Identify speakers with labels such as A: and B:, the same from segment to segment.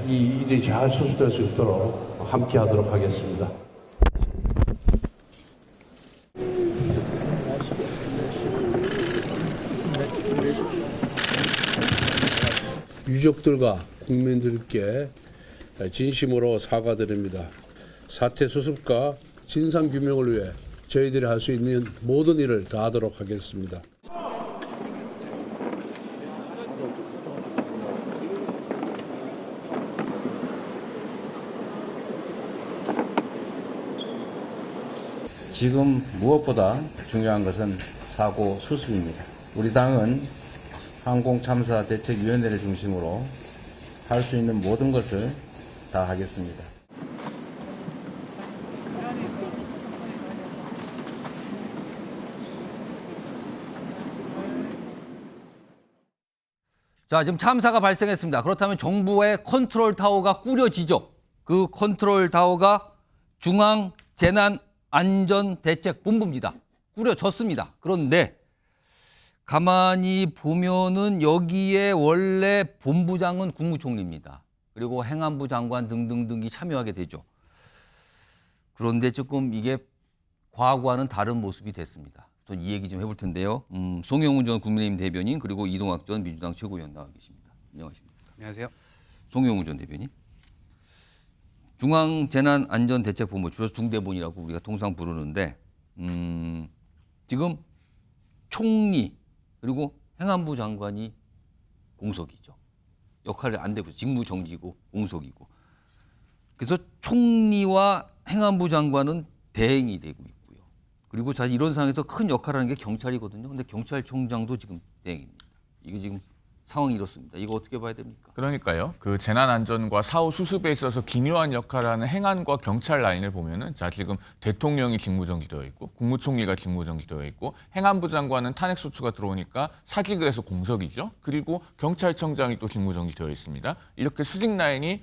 A: 이 일이 잘 수습될 수 있도록 함께하도록 하겠습니다. 유족들과 국민들께 진심으로 사과드립니다. 사태 수습과 진상 규명을 위해 저희들이 할 수 있는 모든 일을 다하도록 하겠습니다.
B: 지금 무엇보다 중요한 것은 사고 수습입니다. 우리 당은 항공참사대책위원회를 중심으로 할 수 있는 모든 것을 다 하겠습니다.
C: 자, 지금 참사가 발생했습니다. 그렇다면 정부의 컨트롤 타워가 꾸려지죠. 그 컨트롤 타워가 중앙재난안전대책본부입니다. 꾸려졌습니다. 그런데 가만히 보면은 여기에 원래 본부장은 국무총리입니다. 그리고 행안부 장관 등등등이 참여하게 되죠. 그런데 조금 이게 과거와는 다른 모습이 됐습니다. 전 이 얘기 좀 해볼 텐데요. 송영훈 전 국민의힘 대변인 그리고 이동학 전 민주당 최고위원 나와 계십니다. 안녕하십니까?
D: 안녕하세요.
C: 송영훈 전 대변인. 중앙재난안전대책본부 줄여서 중대본이라고 우리가 통상 부르는데 지금 총리 그리고 행안부 장관이 공석이죠. 역할을 안 되고 직무 정지고 공석이고. 그래서 총리와 행안부 장관은 대행이 되고 있고요. 그리고 사실 이런 상황에서 큰 역할을 하는 게 경찰이거든요. 근데 경찰청장도 지금 대행입니다. 이게 지금 상황이 이렇습니다. 이거 어떻게 봐야 됩니까?
E: 그러니까요. 그 재난안전과 사후 수습에 있어서 기묘한 역할을 하는 행안과 경찰 라인을 보면은 자 지금 대통령이 직무정지되어 있고 국무총리가 직무정지되어 있고 행안부 장관은 탄핵소추가 들어오니까 사직을 해서 공석이죠. 그리고 경찰청장이 또 직무정지되어 있습니다. 이렇게 수직 라인이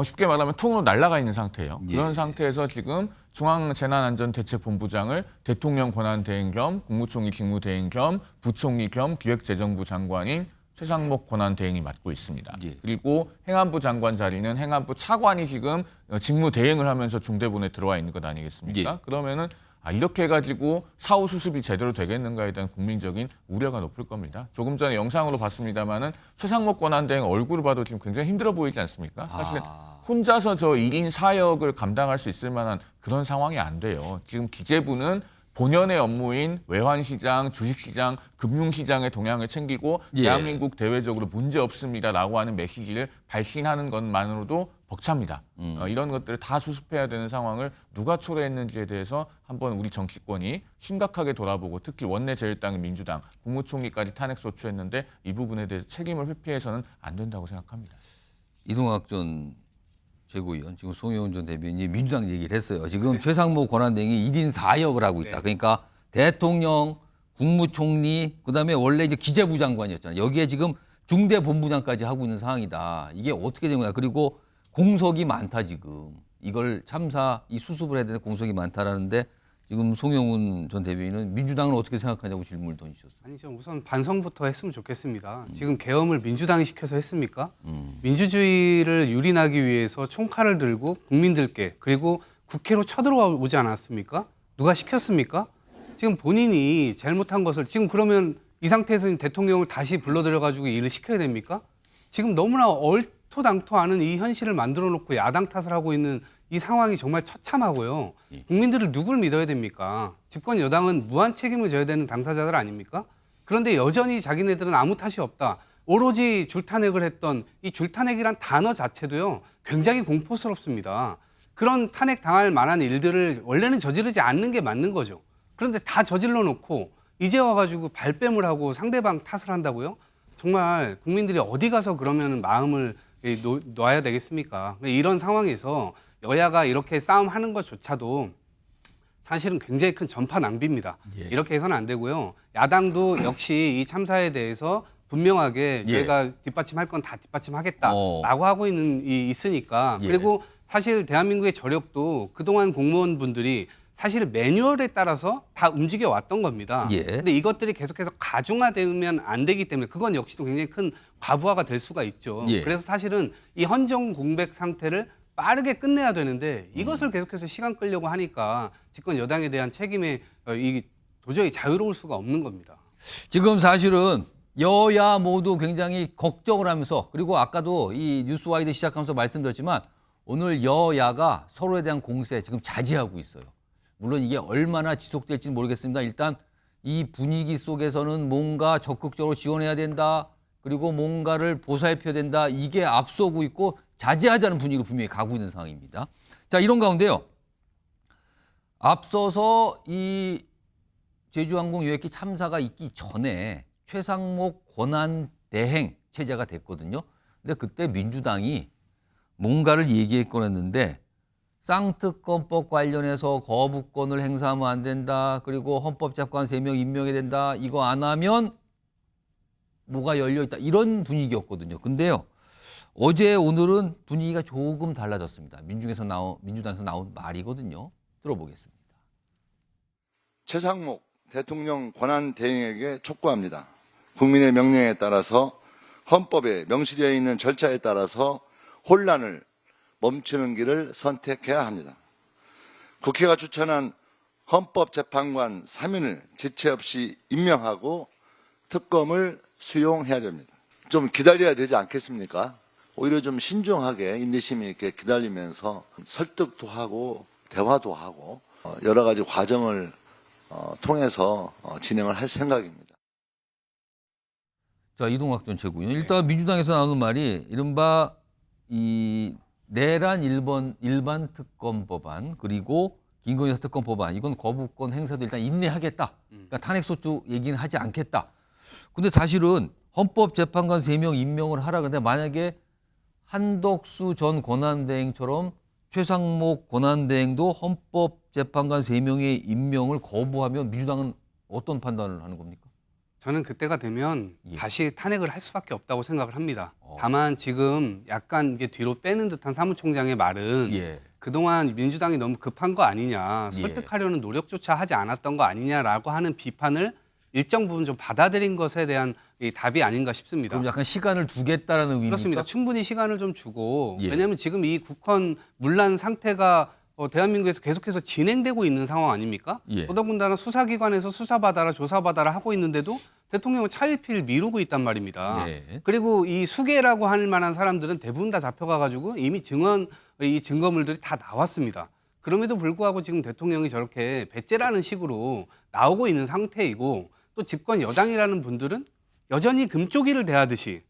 E: 쉽게 말하면 통으로 날아가 있는 상태예요. 그런 상태에서 지금 중앙재난안전대책본부장을 대통령 권한대행 겸 국무총리 직무대행 겸 부총리 겸 기획재정부 장관인 최상목 권한대행이 맡고 있습니다. 그리고 행안부 장관 자리는 행안부 차관이 지금 직무 대행을 하면서 중대본에 들어와 있는 것 아니겠습니까? 그러면은 이렇게 해가지고 사후 수습이 제대로 되겠는가에 대한 국민적인 우려가 높을 겁니다. 조금 전에 영상으로 봤습니다마는 최상목 권한대행 얼굴을 봐도 지금 굉장히 힘들어 보이지 않습니까? 사실 혼자서 저 1인 4역을 감당할 수 있을 만한 그런 상황이 안 돼요. 지금 기재부는 본연의 업무인 외환시장, 주식시장, 금융시장의 동향을 챙기고 대한민국 대외적으로 문제 없습니다라고 하는 메시지를 발신하는 것만으로도 벅찹니다. 이런 것들을 다 수습해야 되는 상황을 누가 초래했는지에 대해서 한번 우리 정치권이 심각하게 돌아보고 특히 원내 제1당인 민주당, 국무총리까지 탄핵소추했는데 이 부분에 대해서 책임을 회피해서는 안 된다고 생각합니다.
C: 이동학 전 최고위원, 지금 송영훈 전 대변인이 민주당 얘기를 했어요. 지금 최상목 권한대행이 1인 4역을 하고 있다. 그러니까 대통령, 국무총리, 그다음에 원래 이제 기재부 장관이었잖아요. 여기에 지금 중대본부장까지 하고 있는 상황이다. 이게 어떻게 된 거야? 그리고 공석이 많다 지금. 이걸 참사 이 수습을 해야 되는 공석이 많다라는데 지금 송영훈 전 대변인은 민주당은 어떻게 생각하냐고 질문을 던지셨어요.
D: 아니, 저 우선 반성부터 했으면 좋겠습니다. 지금 계엄을 민주당이 시켜서 했습니까? 민주주의를 유린하기 위해서 총칼을 들고 국민들께 그리고 국회로 쳐들어오지 않았습니까? 누가 시켰습니까? 지금 본인이 잘못한 것을 지금 그러면 이 상태에서 대통령을 다시 불러들여가지고 일을 시켜야 됩니까? 지금 너무나 얼토당토하는 이 현실을 만들어 놓고 야당 탓을 하고 있는 이 상황이 정말 처참하고요. 국민들을 누굴 믿어야 됩니까? 집권 여당은 무한 책임을 져야 되는 당사자들 아닙니까? 그런데 여전히 자기네들은 아무 탓이 없다. 오로지 줄탄핵을 했던 이 줄탄핵이란 단어 자체도요. 굉장히 공포스럽습니다. 그런 탄핵 당할 만한 일들을 원래는 저지르지 않는 게 맞는 거죠. 그런데 다 저질러 놓고 이제 와가지고 발뺌을 하고 상대방 탓을 한다고요? 정말 국민들이 어디 가서 그러면 마음을 놔야 되겠습니까? 이런 상황에서 여야가 이렇게 싸움하는 것조차도 사실은 굉장히 큰 전파 낭비입니다. 이렇게 해서는 안 되고요. 야당도 역시 이 참사에 대해서 분명하게 저희가 뒷받침할 건 다 뒷받침하겠다라고 하고 있으니까 그리고 사실 대한민국의 저력도 그동안 공무원분들이 사실 매뉴얼에 따라서 다 움직여 왔던 겁니다.
C: 예.
D: 근데 이것들이 계속해서 가중화되면 안 되기 때문에 그건 역시도 굉장히 큰 과부하가 될 수가 있죠.
C: 예.
D: 그래서 사실은 이 헌정 공백 상태를 빠르게 끝내야 되는데 이것을 계속해서 시간 끌려고 하니까 집권 여당에 대한 책임에 이 도저히 자유로울 수가 없는 겁니다.
C: 지금 사실은 여야 모두 굉장히 걱정을 하면서 그리고 아까도 이 뉴스와이드 시작하면서 말씀드렸지만 오늘 여야가 서로에 대한 공세 지금 자제하고 있어요. 물론 이게 얼마나 지속될지는 모르겠습니다. 일단 이 분위기 속에서는 뭔가 적극적으로 지원해야 된다. 그리고 뭔가를 보살펴야 된다. 이게 앞서고 있고 자제하자는 분위기로 분명히 가고 있는 상황입니다. 자, 이런 가운데요. 앞서서 이 제주항공 여객기 참사가 있기 전에 최상목 권한대행 체제가 됐거든요. 근데 그때 민주당이 뭔가를 얘기해 꺼냈는데 쌍특검법 관련해서 거부권을 행사하면 안 된다. 그리고 헌법재판 3명 임명해야 된다. 이거 안 하면 뭐가 열려 있다. 이런 분위기였거든요. 근데요. 어제 오늘은 분위기가 조금 달라졌습니다. 민주당에서 나온 말이거든요. 들어보겠습니다.
F: 최상목 대통령 권한대행에게 촉구합니다. 국민의 명령에 따라서 헌법에 명시되어 있는 절차에 따라서 혼란을 멈추는 길을 선택해야 합니다. 국회가 추천한 헌법재판관 3인을 지체 없이 임명하고 특검을 수용해야 됩니다. 좀 기다려야 되지 않겠습니까? 오히려 좀 신중하게 인내심 있게 기다리면서 설득도 하고 대화도 하고 여러 가지 과정을 통해서 진행을 할 생각입니다.
C: 자, 이동학 전 최고위원. 일단 민주당에서 나오는 말이 이른바 이 내란 일반 특검 법안 그리고 김건희 여사 특검 법안 이건 거부권 행사도 일단 인내하겠다. 그러니까 탄핵소추 얘기는 하지 않겠다. 근데 사실은 헌법재판관 3명 임명을 하라. 근데 만약에 한덕수 전 권한대행처럼 최상목 권한대행도 헌법재판관 3명의 임명을 거부하면 민주당은 어떤 판단을 하는 겁니까?
D: 저는 그때가 되면
C: 예.
D: 다시 탄핵을 할 수밖에 없다고 생각을 합니다. 다만 지금 약간 이게 뒤로 빼는 듯한 사무총장의 말은
C: 예.
D: 그동안 민주당이 너무 급한 거 아니냐,
C: 예.
D: 설득하려는 노력조차 하지 않았던 거 아니냐라고 하는 비판을 일정 부분 좀 받아들인 것에 대한 이 답이 아닌가 싶습니다.
C: 그럼 약간 시간을 두겠다라는 의미입니까?
D: 그렇습니다. 충분히 시간을 좀 주고
C: 예.
D: 왜냐하면 지금 이 국헌 문란 상태가 대한민국에서 계속해서 진행되고 있는 상황 아닙니까?
C: 예.
D: 더더군다나 수사기관에서 수사받아라 조사받아라 하고 있는데도 대통령은 차일피일 미루고 있단 말입니다.
C: 네.
D: 그리고 이 수계라고 할 만한 사람들은 대부분 다 잡혀가가지고 이미 이 증거물들이 다 나왔습니다. 그럼에도 불구하고 지금 대통령이 저렇게 배째라는 식으로 나오고 있는 상태이고 또 집권 여당이라는 분들은 여전히 금쪽이를 대하듯이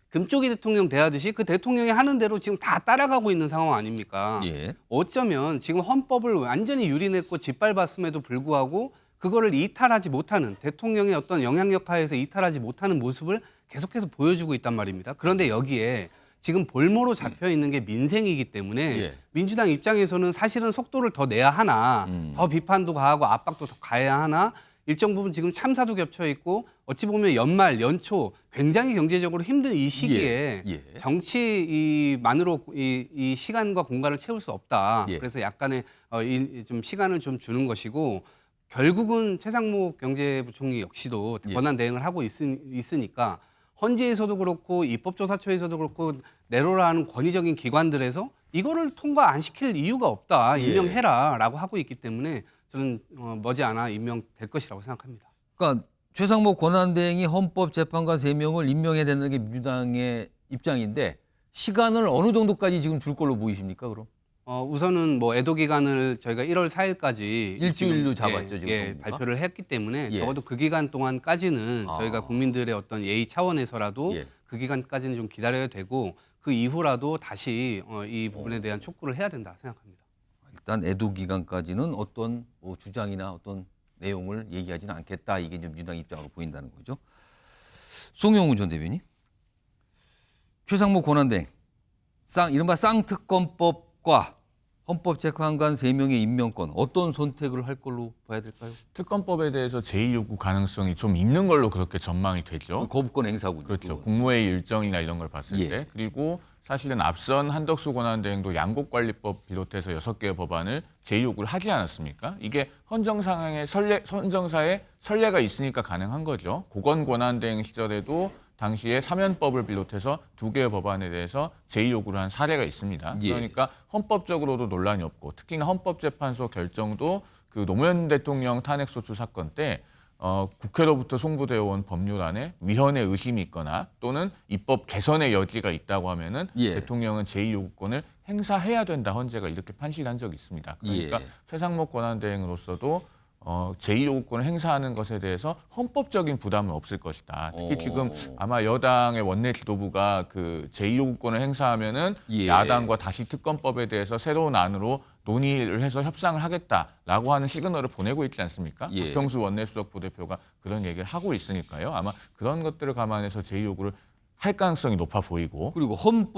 D: 금쪽이 대통령 대하듯이 그 대통령이 하는 대로 지금 다 따라가고 있는 상황 아닙니까?
C: 예.
D: 어쩌면 지금 헌법을 완전히 유린했고 짓밟았음에도 불구하고 그거를 이탈하지 못하는 대통령의 어떤 영향력 하에서 이탈하지 못하는 모습을 계속해서 보여주고 있단 말입니다. 그런데 여기에 지금 볼모로 잡혀 있는 게 민생이기 때문에
C: 예.
D: 민주당 입장에서는 사실은 속도를 더 내야 하나 더 비판도 가하고 압박도 더 가해야 하나 일정 부분 지금 참사도 겹쳐 있고 어찌 보면 연말 연초 굉장히 경제적으로 힘든 이 시기에
C: 예.
D: 정치만으로 이 시간과 공간을 채울 수 없다.
C: 예.
D: 그래서 약간의 좀 시간을 좀 주는 것이고 결국은 최상목 경제부총리 역시도
C: 예.
D: 권한 대행을 하고 있으니까 헌재에서도 그렇고 입법조사처에서도 그렇고 내로라 하는 권위적인 기관들에서 이거를 통과 안 시킬 이유가 없다.
C: 예.
D: 임명해라라고 하고 있기 때문에 저는 머지않아 임명될 것이라고 생각합니다.
C: 그러니까 최상목 권한대행이 헌법재판관 3명을 임명해야 되는 게 민주당의 입장인데 시간을 어느 정도까지 지금 줄 걸로 보이십니까? 그럼
D: 우선은 뭐 애도 기간을 저희가 1월 4일까지
C: 일주일로 잡았죠, 지금 정부가?
D: 발표를 했기 때문에
C: 예.
D: 적어도 그 기간 동안까지는
C: 아.
D: 저희가 국민들의 어떤 예의 차원에서라도
C: 예.
D: 그 기간까지는 좀 기다려야 되고 그 이후라도 다시 이 부분에 대한 촉구를 해야 된다 생각합니다.
C: 일단 애도 기간까지는 어떤 뭐 주장이나 어떤 내용을 얘기하지는 않겠다. 이게 이제 민주당 입장으로 보인다는 거죠. 송영우 전 대변인. 최상목 권한대행. 이른바 쌍특검법과 헌법재판관 3명의 임명권 어떤 선택을 할 걸로 봐야 될까요?
E: 특검법에 대해서 제2 요구 가능성이 좀 있는 걸로 그렇게 전망이 되죠.
C: 거부권 행사군요.
E: 그렇죠.
C: 그건.
E: 국무회의 일정이나 이런 걸 봤을
C: 예.
E: 때. 그리고 사실은 앞선 한덕수 권한대행도 양곡관리법 비롯해서 6개의 법안을 제2요구를 하지 않았습니까? 이게 헌정사의 선례가 있으니까 가능한 거죠. 고건 권한대행 시절에도 당시에 사면법을 비롯해서 2개의 법안에 대해서 제2요구를 한 사례가 있습니다.
C: 예.
E: 그러니까 헌법적으로도 논란이 없고 특히나 헌법재판소 결정도 그 노무현 대통령 탄핵소추 사건 때 국회로부터 송부되어 온 법률안에 위헌의 의심이 있거나 또는 입법 개선의 여지가 있다고 하면은
C: 예.
E: 대통령은 제2요구권을 행사해야 된다 헌재가 이렇게 판시한 적이 있습니다. 그러니까
C: 예.
E: 최상목 권한대행으로서도 제2요구권을 행사하는 것에 대해서 헌법적인 부담은 없을 것이다. 특히 지금 아마 여당의 원내 지도부가 그 제2요구권을 행사하면은
C: 예.
E: 야당과 다시 특검법에 대해서 새로운 안으로 논의를 해서 협상을 하겠다라고 하는 시그널을 보내고 있지 않습니까?
C: 예.
E: 박형수 원내수석 부대표가 그런 얘기를 하고 있으니까요. 아마 그런 것들을 감안해서 제2요구를 할 가능성이 높아 보이고
C: 그리고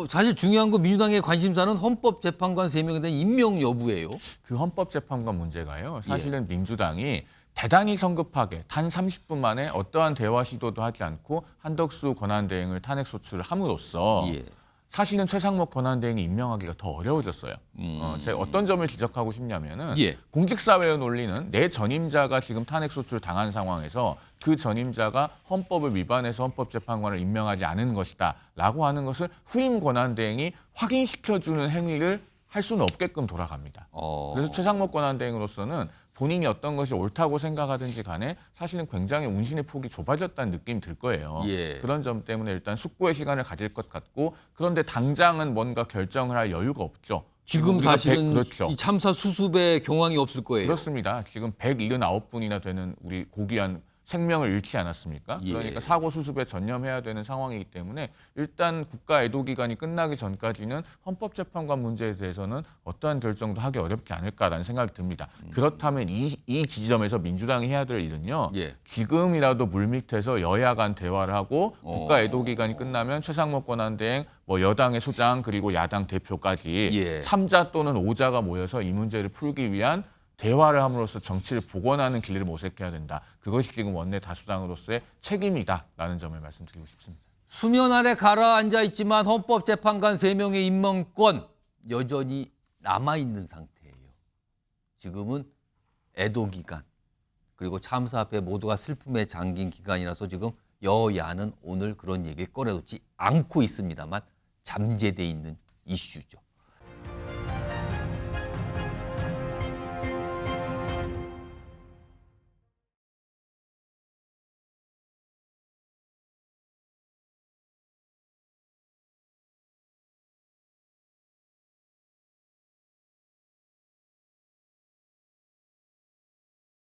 C: 사실 중요한 건 민주당의 관심사는 헌법재판관 3명에 대한 임명 여부예요.
E: 그 헌법재판관 문제가요. 사실은 민주당이 대단히 성급하게 단 30분 만에 어떠한 대화 시도도 하지 않고 한덕수 권한대행을 탄핵소추를 함으로써
C: 예.
E: 사실은 최상목 권한대행이 임명하기가 더 어려워졌어요. 제가 어떤 점을 지적하고 싶냐면은
C: 예.
E: 공직사회의 논리는 내 전임자가 지금 탄핵소추를 당한 상황에서 그 전임자가 헌법을 위반해서 헌법재판관을 임명하지 않은 것이다라고 하는 것을 후임 권한대행이 확인시켜주는 행위를 할 수는 없게끔 돌아갑니다. 그래서 최상목 권한대행으로서는 본인이 어떤 것이 옳다고 생각하든지 간에 사실은 굉장히 운신의 폭이 좁아졌다는 느낌이 들 거예요.
C: 예.
E: 그런 점 때문에 일단 숙고의 시간을 가질 것 같고 그런데 당장은 뭔가 결정을 할 여유가 없죠.
C: 지금
E: 우리가
C: 사실은
E: 그렇죠.
C: 이 참사 수습에 경황이 없을 거예요.
E: 그렇습니다. 지금 179분이나 되는 우리 고귀한 생명을 잃지 않았습니까?
C: 예.
E: 그러니까 사고 수습에 전념해야 되는 상황이기 때문에 일단 국가 애도 기간이 끝나기 전까지는 헌법재판관 문제에 대해서는 어떠한 결정도 하기 어렵지 않을까라는 생각이 듭니다. 그렇다면 이 지점에서 민주당이 해야 될 일은요.
C: 예.
E: 지금이라도 물밑에서 여야 간 대화를 하고 국가 애도 기간이 끝나면 최상목 권한대행 뭐 여당의 수장 그리고 야당 대표까지
C: 예.
E: 3자 또는 5자가 모여서 이 문제를 풀기 위한 대화를 함으로써 정치를 복원하는 길을 모색해야 된다. 그것이 지금 원내 다수당으로서의 책임이다라는 점을 말씀드리고 싶습니다.
C: 수면 아래 가라앉아 있지만 헌법재판관 3명의 임명권 여전히 남아있는 상태예요. 지금은 애도 기간 그리고 참사 앞에 모두가 슬픔에 잠긴 기간이라서 지금 여야는 오늘 그런 얘기를 꺼내놓지 않고 있습니다만 잠재돼 있는 이슈죠.